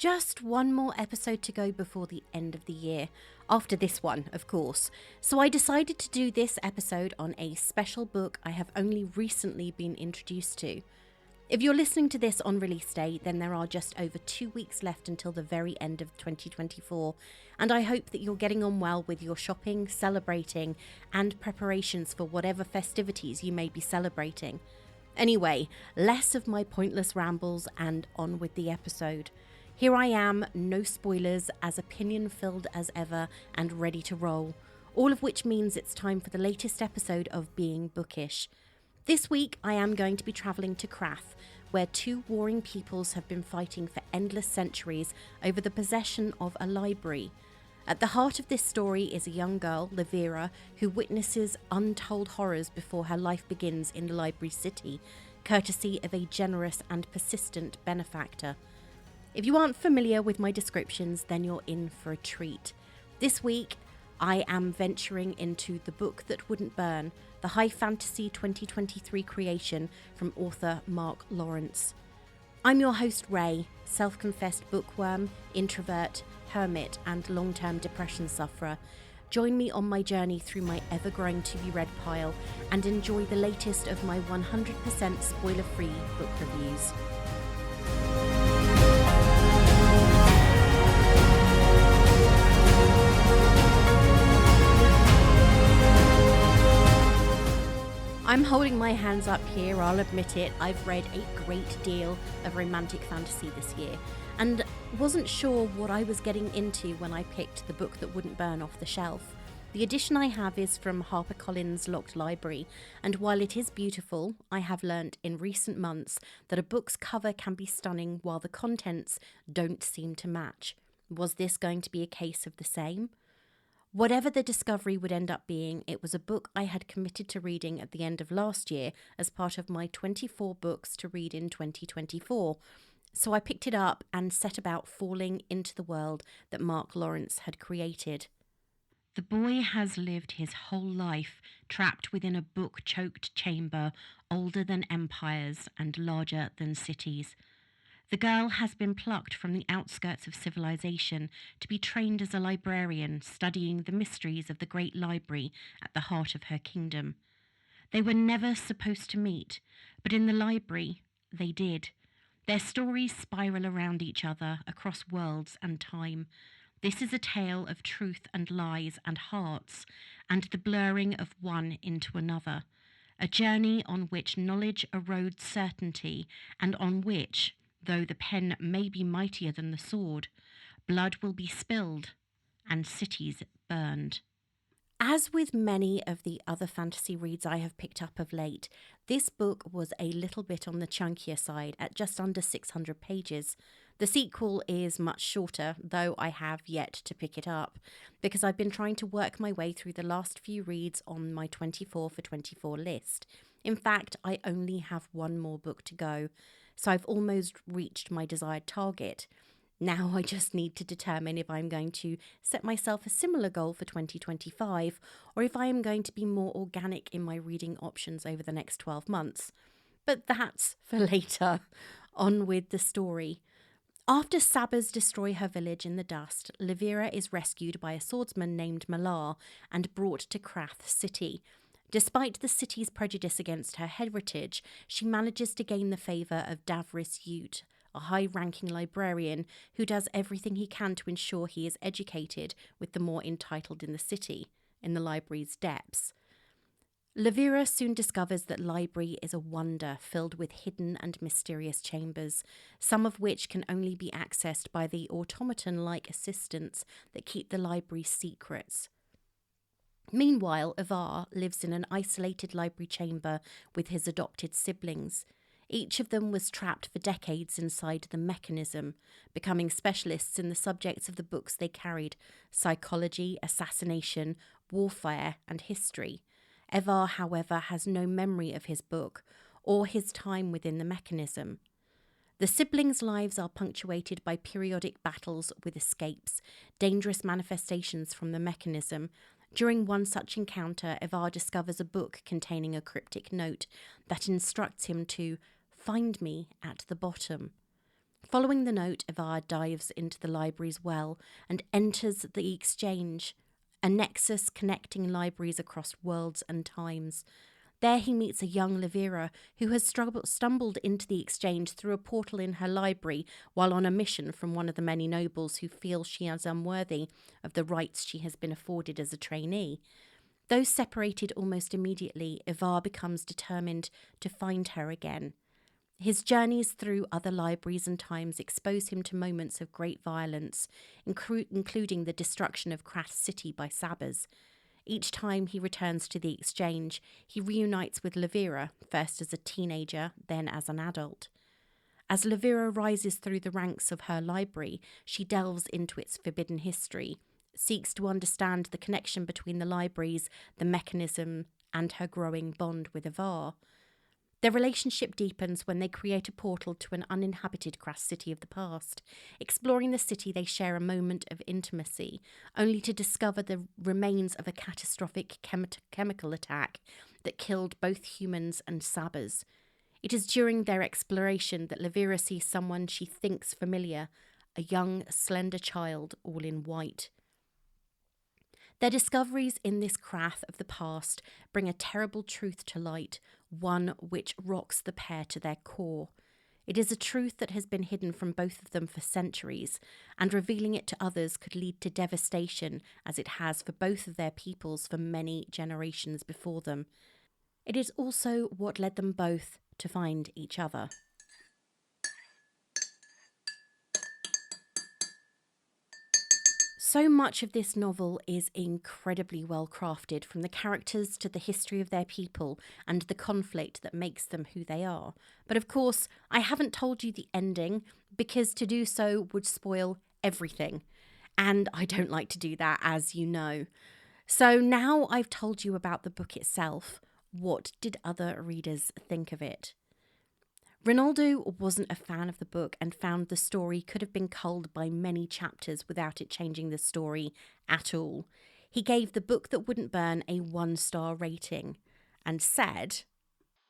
Just one more episode to go before the end of the year. After this one, of course. So I decided to do this episode on a special book I have only recently been introduced to. If you're listening to this on release day, then there are just over 2 weeks left until the very end of 2024, and I hope that you're getting on well with your shopping, celebrating, and preparations for whatever festivities you may be celebrating. Anyway, less of my pointless rambles and on with the episode. Here I am, no spoilers, as opinion-filled as ever and ready to roll, all of which means it's time for the latest episode of Being Bookish. This week I am going to be travelling to Crath, where two warring peoples have been fighting for endless centuries over the possession of a library. At the heart of this story is a young girl, Livera, who witnesses untold horrors before her life begins in the library city, courtesy of a generous and persistent benefactor. If you aren't familiar with my descriptions, then you're in for a treat. This week, I am venturing into The Book That Wouldn't Burn, the high fantasy 2023 creation from author Mark Lawrence. I'm your host Ray, self-confessed bookworm, introvert, hermit and long-term depression sufferer. Join me on my journey through my ever-growing to-be-read pile and enjoy the latest of my 100% spoiler-free book reviews. I'm holding my hands up here, I'll admit it. I've read a great deal of romantic fantasy this year and wasn't sure what I was getting into when I picked The Book That Wouldn't Burn off the shelf. The edition I have is from HarperCollins' Locked Library, and while it is beautiful, I have learnt in recent months that a book's cover can be stunning while the contents don't seem to match. Was this going to be a case of the same? Whatever the discovery would end up being, it was a book I had committed to reading at the end of last year as part of my 24 books to read in 2024. So I picked it up and set about falling into the world that Mark Lawrence had created. The boy has lived his whole life trapped within a book-choked chamber older than empires and larger than cities. The girl has been plucked from the outskirts of civilization to be trained as a librarian, studying the mysteries of the great library at the heart of her kingdom. They were never supposed to meet, but in the library, they did. Their stories spiral around each other across worlds and time. This is a tale of truth and lies and hearts, and the blurring of one into another. A journey on which knowledge erodes certainty, and on which, though the pen may be mightier than the sword, blood will be spilled and cities burned. As with many of the other fantasy reads I have picked up of late, this book was a little bit on the chunkier side at just under 600 pages. The sequel is much shorter, though I have yet to pick it up, because I've been trying to work my way through the last few reads on my 24 for 24 list. In fact, I only have one more book to go, so I've almost reached my desired target. Now I just need to determine if I'm going to set myself a similar goal for 2025 or if I am going to be more organic in my reading options over the next 12 months. But that's for later. On with the story. After Sabbers destroy her village in the dust, Livera is rescued by a swordsman named Malar and brought to Crath City. Despite the city's prejudice against her heritage, she manages to gain the favour of Davris Ute, a high-ranking librarian who does everything he can to ensure he is educated with the more entitled in the city, in the library's depths. Livera soon discovers that library is a wonder filled with hidden and mysterious chambers, some of which can only be accessed by the automaton-like assistants that keep the library's secrets. Meanwhile, Ivar lives in an isolated library chamber with his adopted siblings. Each of them was trapped for decades inside the mechanism, becoming specialists in the subjects of the books they carried: psychology, assassination, warfare, and history. Ivar, however, has no memory of his book or his time within the mechanism. The siblings' lives are punctuated by periodic battles with escapes, dangerous manifestations from the mechanism. During one such encounter, Ivar discovers a book containing a cryptic note that instructs him to find me at the bottom. Following the note, Ivar dives into the library's well and enters the exchange, a nexus connecting libraries across worlds and times. There he meets a young Levira who has stumbled into the exchange through a portal in her library while on a mission from one of the many nobles who feel she is unworthy of the rights she has been afforded as a trainee. Though separated almost immediately, Ivar becomes determined to find her again. His journeys through other libraries and times expose him to moments of great violence, including the destruction of Kras City by Sabbers. Each time he returns to the exchange, he reunites with Levira, first as a teenager, then as an adult. As Levira rises through the ranks of her library, she delves into its forbidden history, seeks to understand the connection between the libraries, the mechanism, and her growing bond with Ivar. Their relationship deepens when they create a portal to an uninhabited Kras city of the past. Exploring the city, they share a moment of intimacy, only to discover the remains of a catastrophic chemical attack that killed both humans and Sabbers. It is during their exploration that Levira sees someone she thinks familiar, a young, slender child, all in white. Their discoveries in this Kras of the past bring a terrible truth to light, one which rocks the pair to their core. It is a truth that has been hidden from both of them for centuries, and revealing it to others could lead to devastation, as it has for both of their peoples for many generations before them. It is also what led them both to find each other. So much of this novel is incredibly well crafted, from the characters to the history of their people and the conflict that makes them who they are. But of course, I haven't told you the ending, because to do so would spoil everything. And I don't like to do that, as you know. So now I've told you about the book itself. What did other readers think of it? Ronaldo wasn't a fan of the book and found the story could have been culled by many chapters without it changing the story at all. He gave The Book That Wouldn't Burn a 1-star rating and said,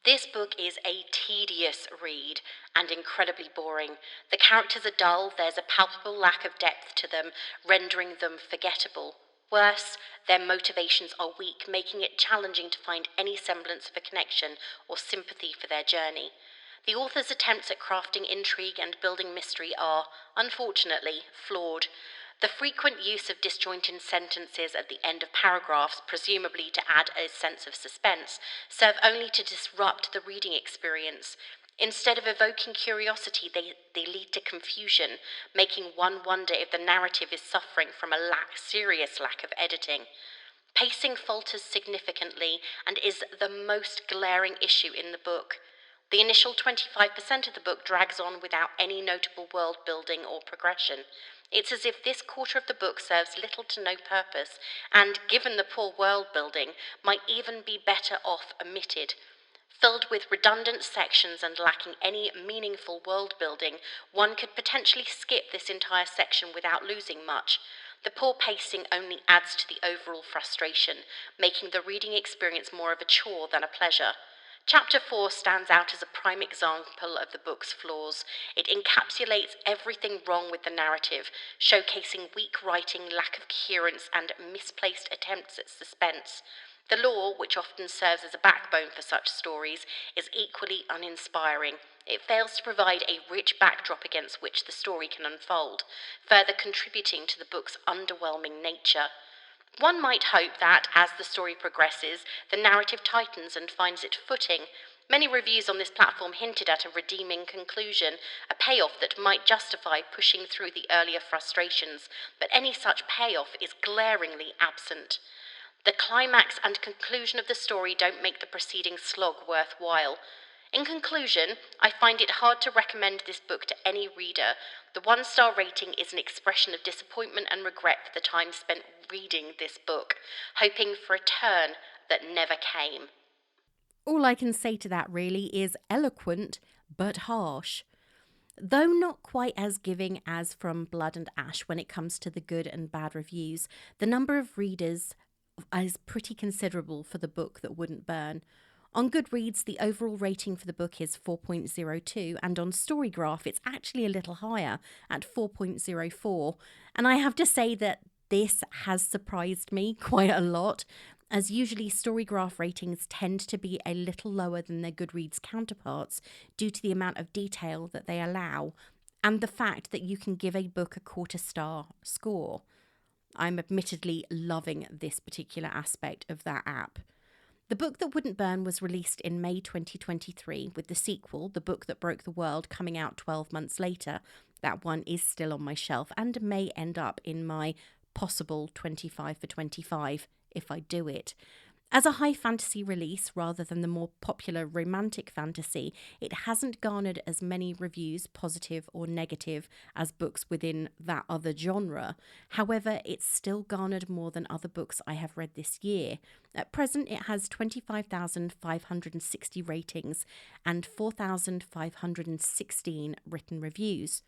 "This book is a tedious read and incredibly boring. The characters are dull, there's a palpable lack of depth to them, rendering them forgettable. Worse, their motivations are weak, making it challenging to find any semblance of a connection or sympathy for their journey. The author's attempts at crafting intrigue and building mystery are, unfortunately, flawed. The frequent use of disjointed sentences at the end of paragraphs, presumably to add a sense of suspense, serve only to disrupt the reading experience. Instead of evoking curiosity, they lead to confusion, making one wonder if the narrative is suffering from a serious lack of editing. Pacing falters significantly and is the most glaring issue in the book. The initial 25% of the book drags on without any notable world building or progression. It's as if this quarter of the book serves little to no purpose, and, given the poor world building, might even be better off omitted. Filled with redundant sections and lacking any meaningful world building, one could potentially skip this entire section without losing much. The poor pacing only adds to the overall frustration, making the reading experience more of a chore than a pleasure. Chapter 4 stands out as a prime example of the book's flaws. It encapsulates everything wrong with the narrative, showcasing weak writing, lack of coherence, and misplaced attempts at suspense. The lore, which often serves as a backbone for such stories, is equally uninspiring. It fails to provide a rich backdrop against which the story can unfold, further contributing to the book's underwhelming nature. One might hope that, as the story progresses, the narrative tightens and finds its footing. Many reviews on this platform hinted at a redeeming conclusion, a payoff that might justify pushing through the earlier frustrations, but any such payoff is glaringly absent. The climax and conclusion of the story don't make the preceding slog worthwhile. In conclusion, I find it hard to recommend this book to any reader. The 1-star rating is an expression of disappointment and regret for the time spent reading this book, hoping for a turn that never came." All I can say to that really is eloquent but harsh. Though not quite as giving as from Blood and Ash when it comes to the good and bad reviews, the number of readers is pretty considerable for The Book That Wouldn't Burn. On Goodreads, the overall rating for the book is 4.02, and on Storygraph, it's actually a little higher at 4.04. And I have to say that this has surprised me quite a lot, as usually Storygraph ratings tend to be a little lower than their Goodreads counterparts due to the amount of detail that they allow, and the fact that you can give a book a quarter-star score. I'm admittedly loving this particular aspect of that app. The Book That Wouldn't Burn was released in May 2023, with the sequel, The Book That Broke the World, coming out 12 months later. That one is still on my shelf and may end up in my possible 25 for 25 if I do it. As a high fantasy release rather than the more popular romantic fantasy, it hasn't garnered as many reviews, positive or negative, as books within that other genre. However, it's still garnered more than other books I have read this year. At present, it has 25,560 ratings and 4,516 written reviews.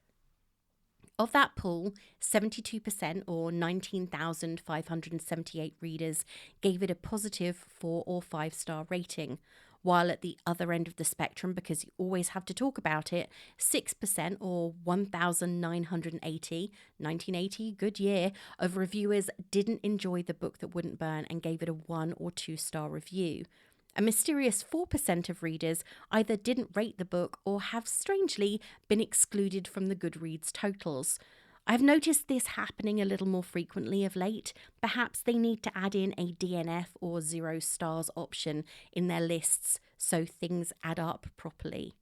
Of that pool, 72% or 19,578 readers gave it a positive 4 or 5 star rating, while at the other end of the spectrum, because you always have to talk about it, 6% or 1,980, 1980, good year, of reviewers didn't enjoy The Book That Wouldn't Burn and gave it a 1 or 2 star review. A mysterious 4% of readers either didn't rate the book or have, strangely, been excluded from the Goodreads totals. I've noticed this happening a little more frequently of late. Perhaps they need to add in a DNF or 0 stars option in their lists so things add up properly.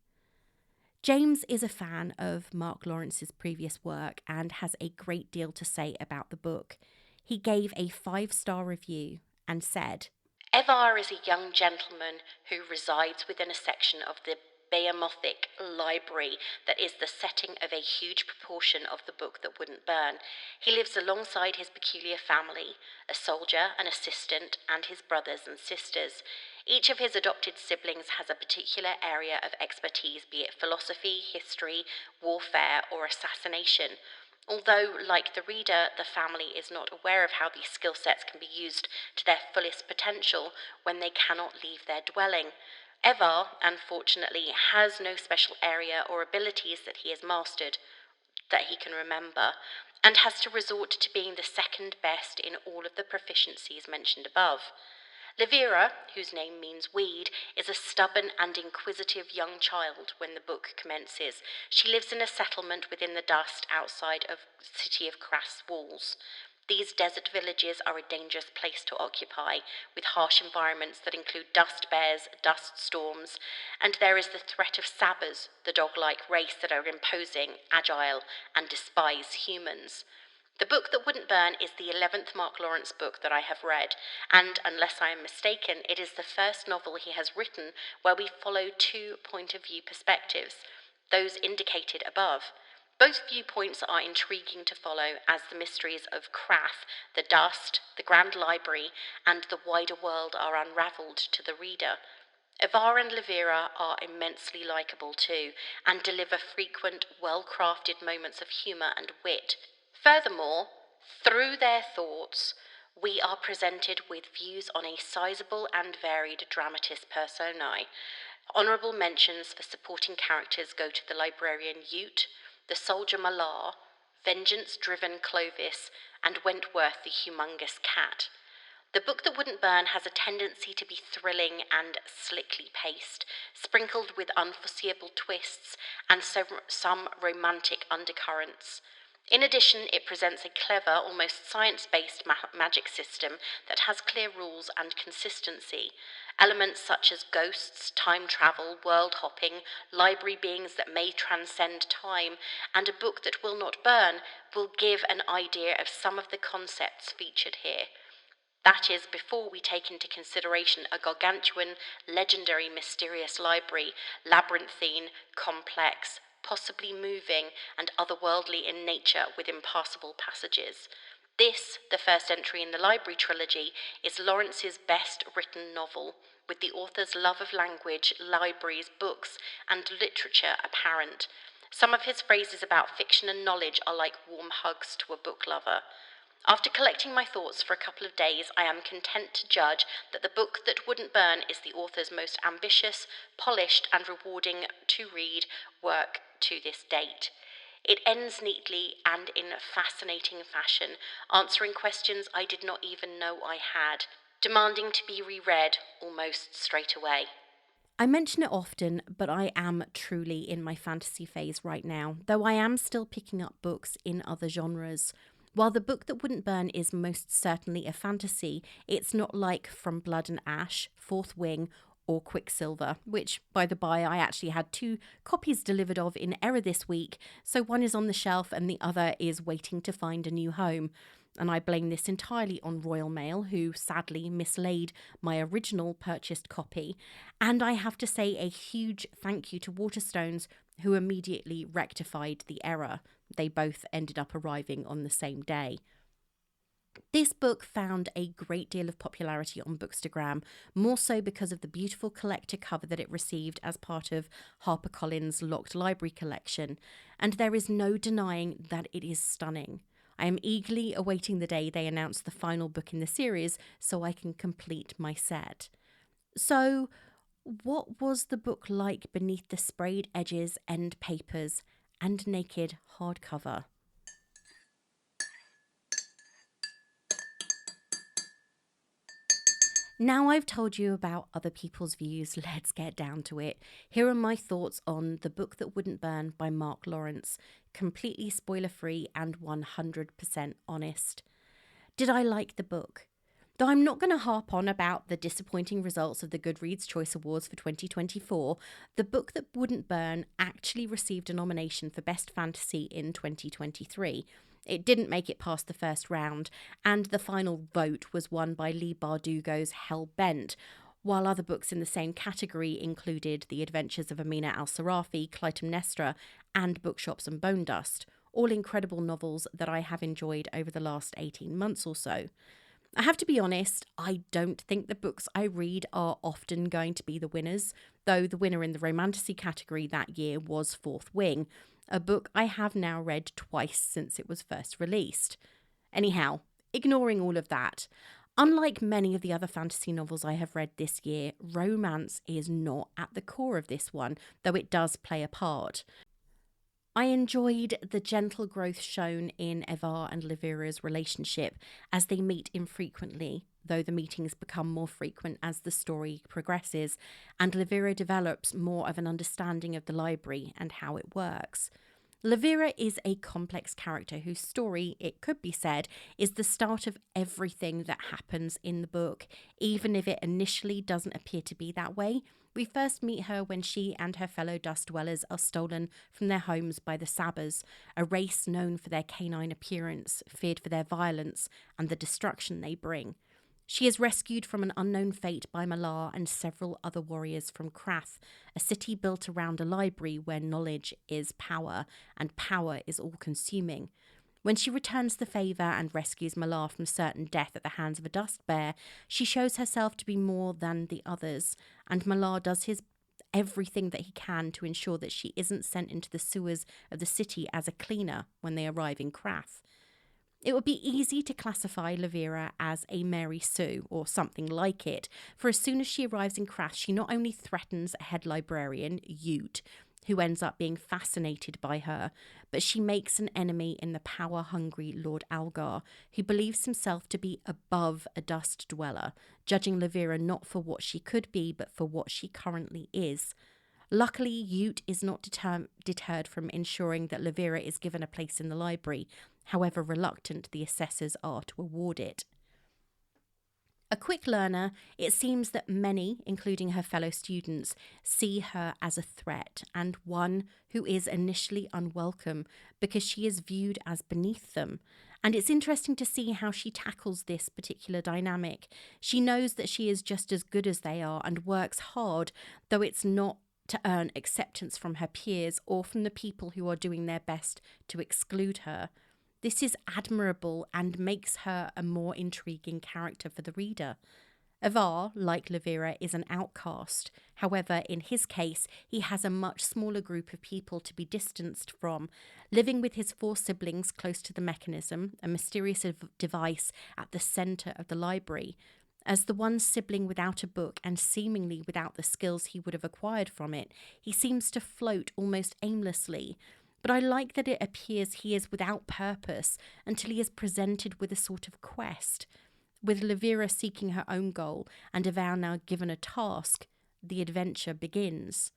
James is a fan of Mark Lawrence's previous work and has a great deal to say about the book. He gave a 5-star review and said, "Evar is a young gentleman who resides within a section of the behemothik library that is the setting of a huge proportion of The Book That Wouldn't Burn. He lives alongside his peculiar family, a soldier, an assistant, and his brothers and sisters. Each of his adopted siblings has a particular area of expertise, be it philosophy, history, warfare, or assassination. Although, like the reader, the family is not aware of how these skill sets can be used to their fullest potential when they cannot leave their dwelling. Evar, unfortunately, has no special area or abilities that he has mastered, that he can remember, and has to resort to being the second best in all of the proficiencies mentioned above. Livera, whose name means weed, is a stubborn and inquisitive young child when the book commences. She lives in a settlement within the dust outside of the city of Crass walls. These desert villages are a dangerous place to occupy, with harsh environments that include dust bears, dust storms, and there is the threat of sabbers, the dog-like race that are imposing, agile, and despise humans. The Book That Wouldn't Burn is the 11th Mark Lawrence book that I have read, and unless I am mistaken, it is the first novel he has written where we follow 2 point-of-view perspectives, those indicated above. Both viewpoints are intriguing to follow as the mysteries of Crath, the dust, the Grand Library, and the wider world are unravelled to the reader. Evar and Livera are immensely likeable too, and deliver frequent, well-crafted moments of humour and wit. Furthermore, through their thoughts, we are presented with views on a sizable and varied dramatis personae. Honourable mentions for supporting characters go to the librarian Ute, the soldier Malar, vengeance-driven Clovis, and Wentworth the humongous cat. The Book That Wouldn't Burn has a tendency to be thrilling and slickly paced, sprinkled with unforeseeable twists and some romantic undercurrents. In addition, it presents a clever, almost science-based magic system that has clear rules and consistency. Elements such as ghosts, time travel, world hopping, library beings that may transcend time, and a book that will not burn will give an idea of some of the concepts featured here. That is, before we take into consideration a gargantuan, legendary, mysterious library, labyrinthine, complex, possibly moving, and otherworldly in nature with impassable passages. This, the first entry in the library trilogy, is Lawrence's best written novel, with the author's love of language, libraries, books, and literature apparent. Some of his phrases about fiction and knowledge are like warm hugs to a book lover. After collecting my thoughts for a couple of days, I am content to judge that The Book That Wouldn't Burn is the author's most ambitious, polished, and rewarding to read work to this date. It ends neatly and in fascinating fashion, answering questions I did not even know I had, demanding to be reread almost straight away. I mention it often, but I am truly in my fantasy phase right now, though I am still picking up books in other genres. While The Book That Wouldn't Burn is most certainly a fantasy, it's not like From Blood and Ash, Fourth Wing, or Quicksilver, which, by the by, I actually had 2 copies delivered of in error this week, so one is on the shelf and the other is waiting to find a new home. And I blame this entirely on Royal Mail, who sadly mislaid my original purchased copy. And I have to say a huge thank you to Waterstones, who immediately rectified the error. They both ended up arriving on the same day. This book found a great deal of popularity on Bookstagram, more so because of the beautiful collector cover that it received as part of HarperCollins' Locked Library collection, and there is no denying that it is stunning. I am eagerly awaiting the day they announce the final book in the series so I can complete my set. So, what was the book like beneath the sprayed edges, end papers, and naked hardcover? Now I've told you about other people's views, let's get down to it. Here are my thoughts on The Book That Wouldn't Burn by Mark Lawrence, completely spoiler-free and 100% honest. Did I like the book? Though I'm not going to harp on about the disappointing results of the Goodreads Choice Awards for 2024, The Book That Wouldn't Burn actually received a nomination for Best Fantasy in 2023. It didn't make it past the first round, and the final vote was won by Lee Bardugo's Hell Bent, while other books in the same category included The Adventures of Amina al-Sarafi, Clytemnestra, and Bookshops and Bone Dust, all incredible novels that I have enjoyed over the last 18 months or so. I have to be honest, I don't think the books I read are often going to be the winners, though the winner in the romantasy category that year was Fourth Wing, a book I have now read twice since it was first released. Anyhow, ignoring all of that, unlike many of the other fantasy novels I have read this year, romance is not at the core of this one, though it does play a part. I enjoyed the gentle growth shown in Evar and Livira's relationship as they meet infrequently, though the meetings become more frequent as the story progresses, and Livira develops more of an understanding of the library and how it works. Livira is a complex character whose story, it could be said, is the start of everything that happens in the book, even if it initially doesn't appear to be that way. We first meet her when she and her fellow dust dwellers are stolen from their homes by the Sabbers, a race known for their canine appearance, feared for their violence, and the destruction they bring. She is rescued from an unknown fate by Malar and several other warriors from Krath, a city built around a library where knowledge is power, and power is all-consuming. When she returns the favour and rescues Malar from certain death at the hands of a dust bear, she shows herself to be more than the others, and Malar does everything that he can to ensure that she isn't sent into the sewers of the city as a cleaner when they arrive in Krath. It would be easy to classify Livira as a Mary Sue, or something like it, for as soon as she arrives in Krath, she not only threatens a head librarian, Ute, who ends up being fascinated by her, but she makes an enemy in the power-hungry Lord Algar, who believes himself to be above a dust dweller, judging Livira not for what she could be, but for what she currently is. Luckily, Ute is not deterred from ensuring that Livira is given a place in the library, however reluctant the assessors are to award it. A quick learner, it seems that many, including her fellow students, see her as a threat and one who is initially unwelcome because she is viewed as beneath them. And it's interesting to see how she tackles this particular dynamic. She knows that she is just as good as they are and works hard, though it's not to earn acceptance from her peers or from the people who are doing their best to exclude her. This is admirable and makes her a more intriguing character for the reader. Avar, like Levira, is an outcast. However, in his case, he has a much smaller group of people to be distanced from, living with his 4 siblings close to the mechanism, a mysterious device at the centre of the library. As the one sibling without a book and seemingly without the skills he would have acquired from it, he seems to float almost aimlessly. But I like that it appears he is without purpose until he is presented with a sort of quest. With Levira seeking her own goal and Avar now given a task, the adventure begins.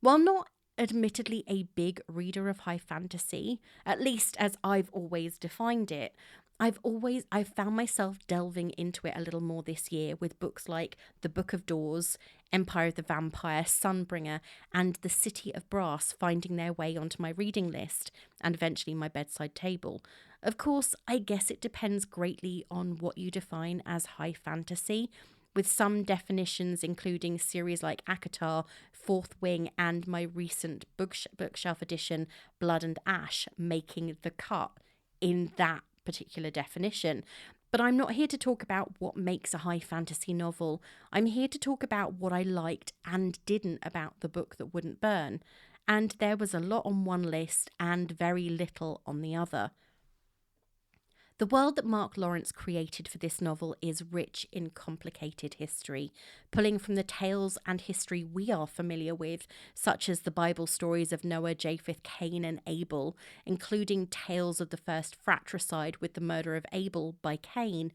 While not admittedly a big reader of high fantasy, at least as I've always defined it, I've found myself delving into it a little more this year with books like The Book of Doors, Empire of the Vampire, Sunbringer, and The City of Brass finding their way onto my reading list and eventually my bedside table. Of course, I guess it depends greatly on what you define as high fantasy, with some definitions including series like ACOTAR, Fourth Wing, and my recent bookshelf edition, Blood and Ash, making the cut in that particular definition. But I'm not here to talk about what makes a high fantasy novel. I'm here to talk about what I liked and didn't about The Book That Wouldn't Burn. And there was a lot on one list and very little on the other. The world that Mark Lawrence created for this novel is rich in complicated history, pulling from the tales and history we are familiar with, such as the Bible stories of Noah, Japheth, Cain, and Abel, including tales of the first fratricide with the murder of Abel by Cain,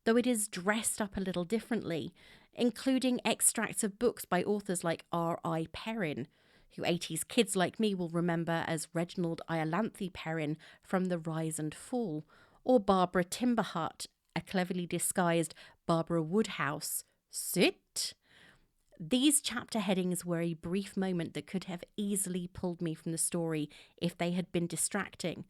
though it is dressed up a little differently, including extracts of books by authors like R.I. Perrin, who 80s kids like me will remember as Reginald Iolanthe Perrin from The Rise and Fall, or Barbara Timberhut, a cleverly disguised Barbara Woodhouse. Sit! These chapter headings were a brief moment that could have easily pulled me from the story if they had been distracting.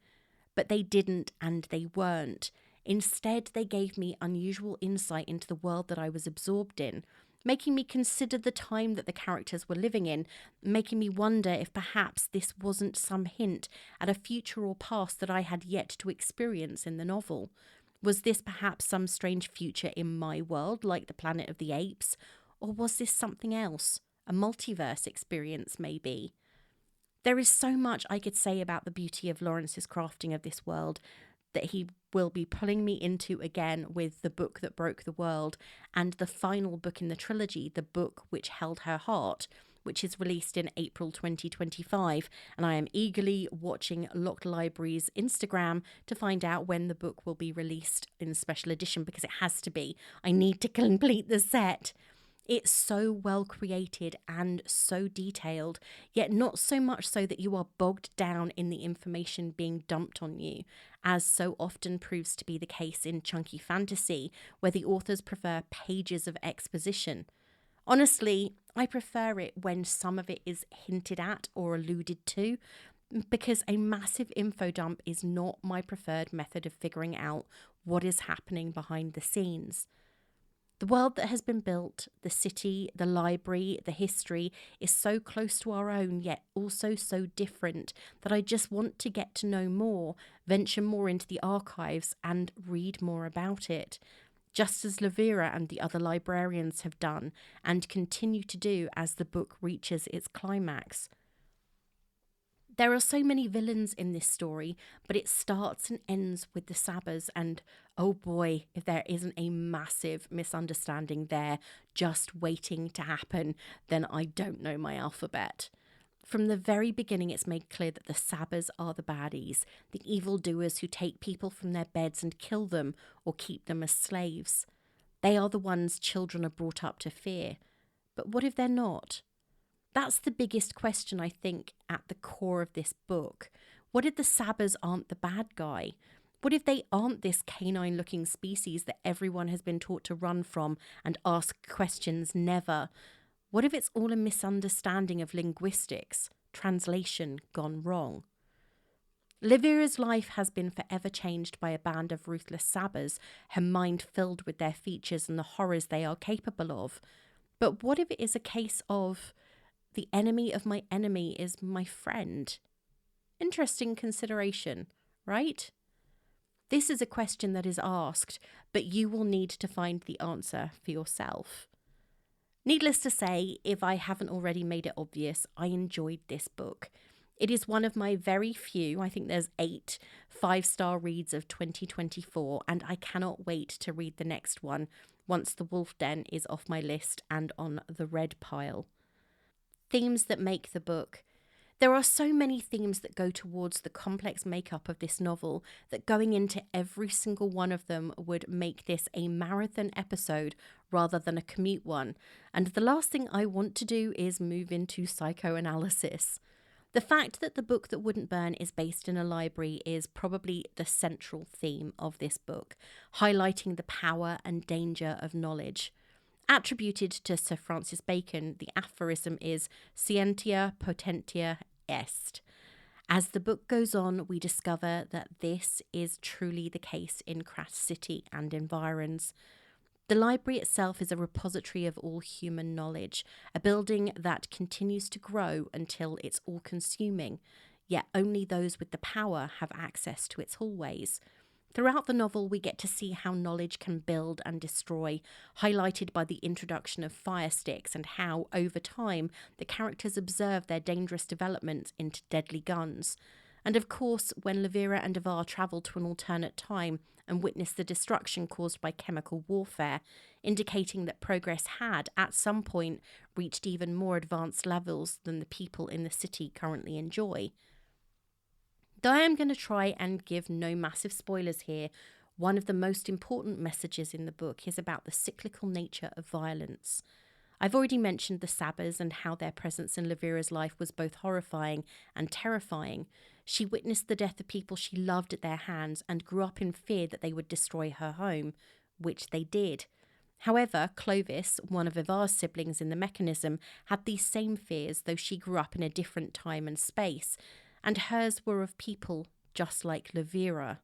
But they didn't, and they weren't. Instead, they gave me unusual insight into the world that I was absorbed in, making me consider the time that the characters were living in, making me wonder if perhaps this wasn't some hint at a future or past that I had yet to experience in the novel. Was this perhaps some strange future in my world, like the Planet of the Apes? Or was this something else? A multiverse experience, maybe? There is so much I could say about the beauty of Lawrence's crafting of this world that he will be pulling me into again with The Book That Broke the World and the final book in the trilogy, The Book Which Held Her Heart, which is released in April 2025, and I am eagerly watching Locked Library's Instagram to find out when the book will be released in special edition, because it has to be. I need to complete the set. It's so well created and so detailed, yet not so much so that you are bogged down in the information being dumped on you, as so often proves to be the case in chunky fantasy, where the authors prefer pages of exposition. Honestly, I prefer it when some of it is hinted at or alluded to, because a massive info dump is not my preferred method of figuring out what is happening behind the scenes. The world that has been built, the city, the library, the history, is so close to our own, yet also so different, that I just want to get to know more, venture more into the archives, and read more about it, just as Levira and the other librarians have done, and continue to do as the book reaches its climax. There are so many villains in this story, but it starts and ends with the Sabbers, and oh boy, if there isn't a massive misunderstanding there just waiting to happen, then I don't know my alphabet. From the very beginning, it's made clear that the Sabbers are the baddies, the evildoers who take people from their beds and kill them or keep them as slaves. They are the ones children are brought up to fear. But what if they're not? That's the biggest question, I think, at the core of this book. What if the Sabbers aren't the bad guy? What if they aren't this canine-looking species that everyone has been taught to run from and ask questions never? What if it's all a misunderstanding of linguistics, translation gone wrong? Levira's life has been forever changed by a band of ruthless Sabbers, her mind filled with their features and the horrors they are capable of. But what if it is a case of the enemy of my enemy is my friend? Interesting consideration, right? This is a question that is asked, but you will need to find the answer for yourself. Needless to say, if I haven't already made it obvious, I enjoyed this book. It is one of my very few, I think there's 8 5-star reads of 2024, and I cannot wait to read the next one once The Wolf Den is off my list and on the red pile. Themes that make the book. There are so many themes that go towards the complex makeup of this novel that going into every single one of them would make this a marathon episode rather than a commute one. And the last thing I want to do is move into psychoanalysis. The fact that The Book That Wouldn't Burn is based in a library is probably the central theme of this book, highlighting the power and danger of knowledge. Attributed to Sir Francis Bacon, the aphorism is scientia potentia est. As the book goes on, we discover that this is truly the case in Crass City and environs. The library itself is a repository of all human knowledge, a building that continues to grow until it's all-consuming, yet only those with the power have access to its hallways. Throughout the novel, we get to see how knowledge can build and destroy, highlighted by the introduction of fire sticks and how, over time, the characters observe their dangerous development into deadly guns. And of course, when Levira and Avar travel to an alternate time and witness the destruction caused by chemical warfare, indicating that progress had, at some point, reached even more advanced levels than the people in the city currently enjoy. Though I am going to try and give no massive spoilers here, one of the most important messages in the book is about the cyclical nature of violence. I've already mentioned the Sabbers and how their presence in Levira's life was both horrifying and terrifying. She witnessed the death of people she loved at their hands and grew up in fear that they would destroy her home, which they did. However, Clovis, one of Ivar's siblings in the mechanism, had these same fears, though she grew up in a different time and space, and hers were of people just like Levira.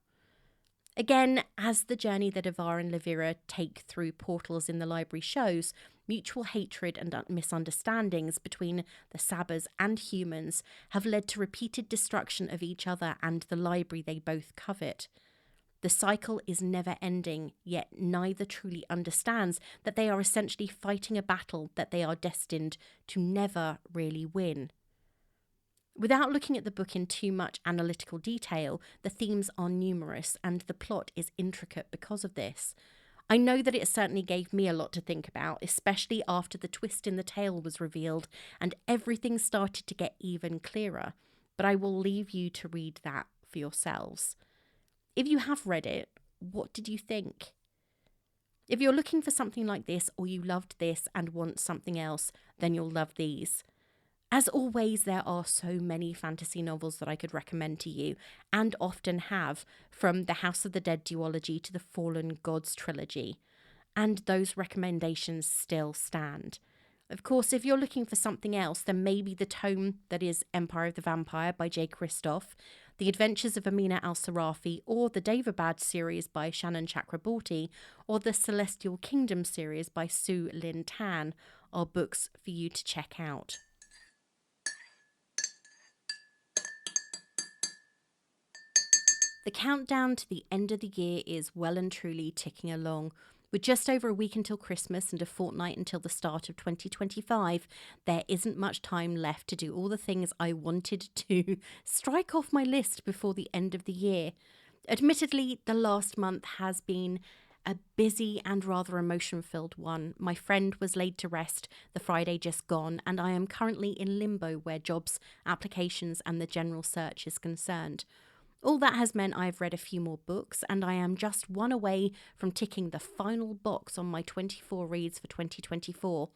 Again, as the journey that Ivar and Levira take through portals in the library shows, mutual hatred and misunderstandings between the Sabbers and humans have led to repeated destruction of each other and the library they both covet. The cycle is never ending, yet neither truly understands that they are essentially fighting a battle that they are destined to never really win. Without looking at the book in too much analytical detail, the themes are numerous and the plot is intricate because of this. I know that it certainly gave me a lot to think about, especially after the twist in the tale was revealed and everything started to get even clearer, but I will leave you to read that for yourselves. If you have read it, what did you think? If you're looking for something like this or you loved this and want something else, then you'll love these. As always, there are so many fantasy novels that I could recommend to you, and often have, from the House of the Dead duology to the Fallen Gods trilogy, and those recommendations still stand. Of course, if you're looking for something else, then maybe the tome that is Empire of the Vampire by Jay Kristoff, The Adventures of Amina al-Sarafi, or the Daevabad series by Shannon Chakraborty, or the Celestial Kingdom series by Sue Lin Tan are books for you to check out. The countdown to the end of the year is well and truly ticking along. With just over a week until Christmas and a fortnight until the start of 2025, there isn't much time left to do all the things I wanted to strike off my list before the end of the year. Admittedly, the last month has been a busy and rather emotion-filled one. My friend was laid to rest the Friday just gone, and I am currently in limbo where jobs, applications, and the general search is concerned. All that has meant I've read a few more books, and I am just one away from ticking the final box on my 24 reads for 2024.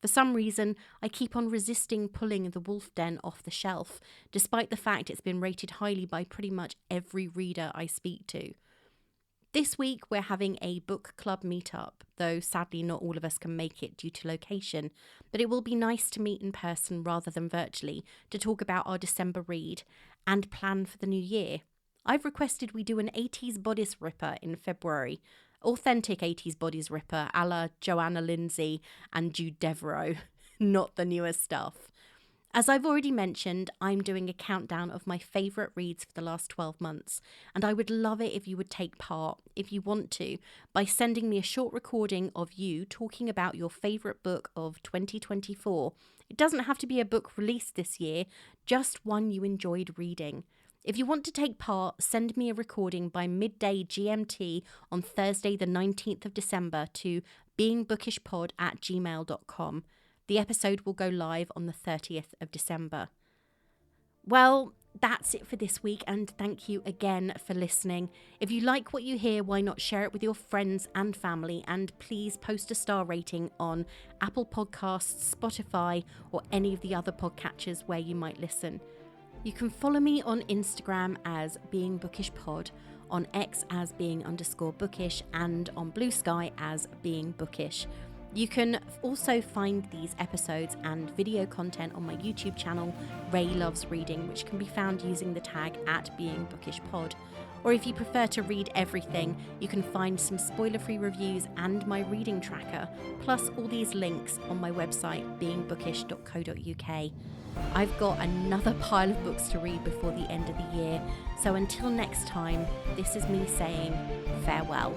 For some reason, I keep on resisting pulling The Wolf Den off the shelf, despite the fact it's been rated highly by pretty much every reader I speak to. This week, we're having a book club meetup, though sadly not all of us can make it due to location, but it will be nice to meet in person rather than virtually to talk about our December read and plan for the new year. I've requested we do an 80s bodice ripper in February. Authentic 80s bodice ripper a la Joanna Lindsay and Jude Devereaux, not the newer stuff. As I've already mentioned, I'm doing a countdown of my favourite reads for the last 12 months, and I would love it if you would take part, if you want to, by sending me a short recording of you talking about your favourite book of 2024. It doesn't have to be a book released this year, just one you enjoyed reading. If you want to take part, send me a recording by midday GMT on Thursday the 19th of December to beingbookishpod@gmail.com. The episode will go live on the 30th of December. Well, that's it for this week, and thank you again for listening. If you like what you hear, why not share it with your friends and family, and please post a star rating on Apple Podcasts, Spotify, or any of the other podcatchers where you might listen. You can follow me on Instagram as beingbookishpod, on X as being_bookish, and on Blue Sky as beingbookish. You can also find these episodes and video content on my YouTube channel, Ray Loves Reading, which can be found using the tag @beingbookishpod. Or if you prefer to read everything, you can find some spoiler-free reviews and my reading tracker, plus all these links on my website, beingbookish.co.uk. I've got another pile of books to read before the end of the year, so until next time, this is me saying farewell.